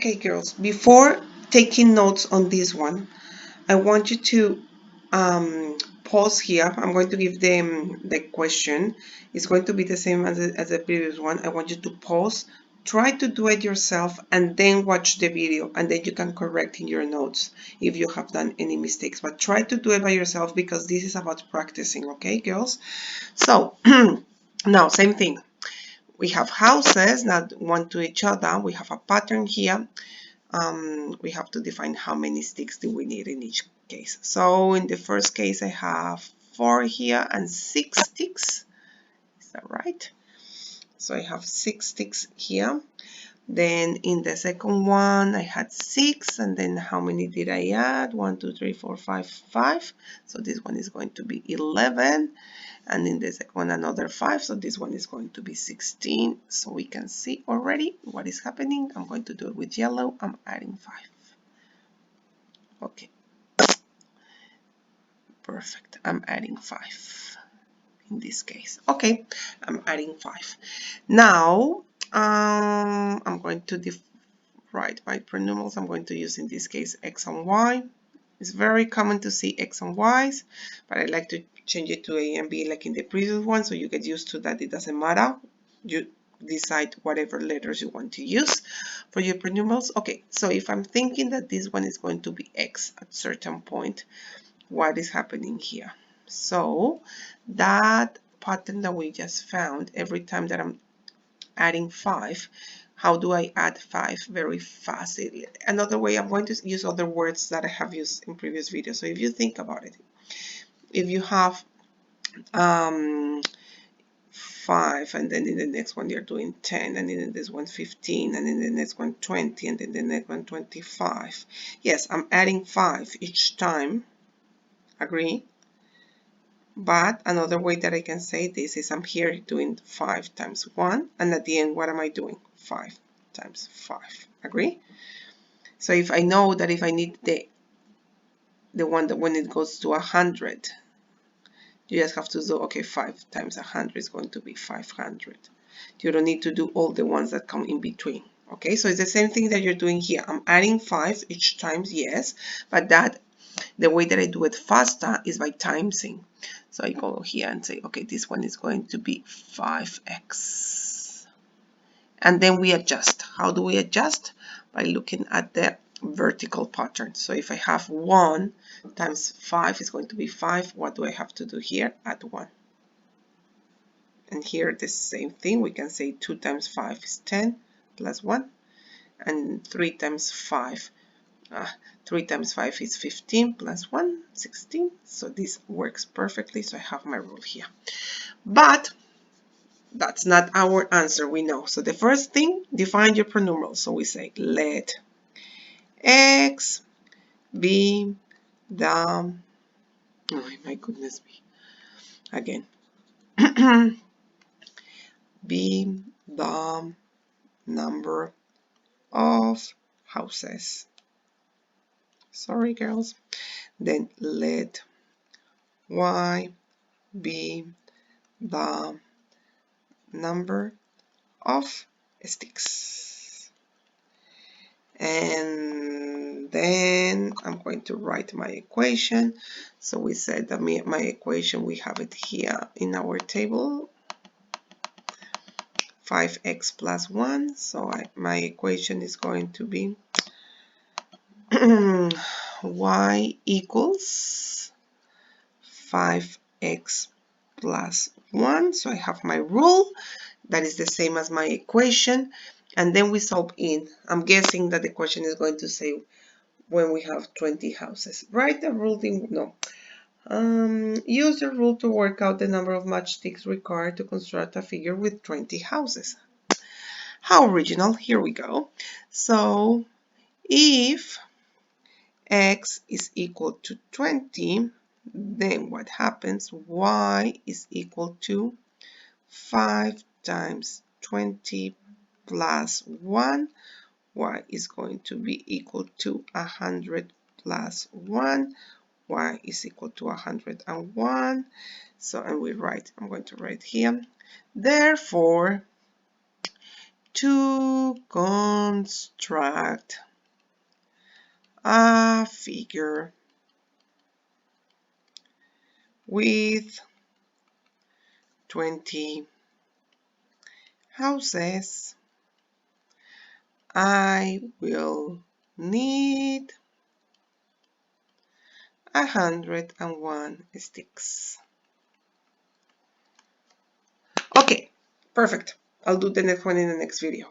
Okay, girls, before taking notes on this one, I want you to pause here. I'm going to give them the question. It's going to be the same as the previous one. I want you to pause, try to do it yourself, and then watch the video, and then you can correct in your notes if you have done any mistakes. But try to do it by yourself because this is about practicing, okay, girls? So, now, same thing. We have houses that one to each other. We have a pattern here. We have to define how many sticks do we need in each case. So in the first case, I have 4 here and 6 sticks. Is that right? So I have 6 sticks here. Then in the second one, I had 6, and then how many did I add? 1, 2, 3, 4, 5, 5. So this one is going to be 11. And in the second one, another 5. So this one is going to be 16. So we can see already what is happening. I'm going to do it with yellow. I'm adding 5. Okay. Perfect. I'm adding 5 in this case. Okay, I'm adding 5. Now, I'm going to write my prenumerals. I'm going to use, in this case, X and Y. It's very common to see X and Y's, but I like to change it to A and B like in the previous one, so you get used to that. It doesn't matter. You decide whatever letters you want to use for your prenumerals. Okay, so if I'm thinking that this one is going to be X at a certain point, what is happening here? So that pattern that we just found, every time that I'm adding 5, how do I add 5? Very fast. Another way, I'm going to use other words that I have used in previous videos. So if you think about it, if you have 5, and then in the next one you're doing 10, and in this one 15, and in the next one 20, and in the next one 25. Yes, I'm adding 5 each time. Agree? But another way that I can say this is I'm here doing 5 times 1, and at the end, what am I doing? 5 times 5. Agree? So if I know that if I need the one that when it goes to 100, you just have to do, okay, 5 times 100 is going to be 500. You don't need to do all the ones that come in between. Okay, so it's the same thing that you're doing here. I'm adding 5 each time, yes, but the way that I do it faster is by timesing. So I go here and say, okay, this one is going to be 5x. And then we adjust. How do we adjust? By looking at the vertical pattern. So if I have 1 times 5 is going to be 5. What do I have to do here? Add 1. And here the same thing. We can say 2 times 5 is 10 plus 1. And 3 times 5 3 times 5 is 15 plus 1, 16. So this works perfectly. So I have my rule here. But that's not our answer, we know. So the first thing, define your prenumerals. So we say let X be the, oh my goodness me, again, be the number of houses. Sorry, girls. Then let Y be the number of sticks. And then I'm going to write my equation. So we said that my equation, we have it here in our table, 5x plus 1. So my equation is going to be y equals 5x plus 1. So I have my rule that is the same as my equation, and then we solve in. I'm guessing that the question is going to say when we have 20 houses. Write the rule in, no. Use the rule to work out the number of matchsticks required to construct a figure with 20 houses. How original. Here we go. So if x is equal to 20, then what happens? Y is equal to 5 times 20 plus 1. Y is going to be equal to 100 plus 1. Y is equal to 101. So, and I'm going to write here. Therefore, 2 construct a figure with 20 houses. I will need 101 sticks. Okay, perfect. I'll do the next one in the next video.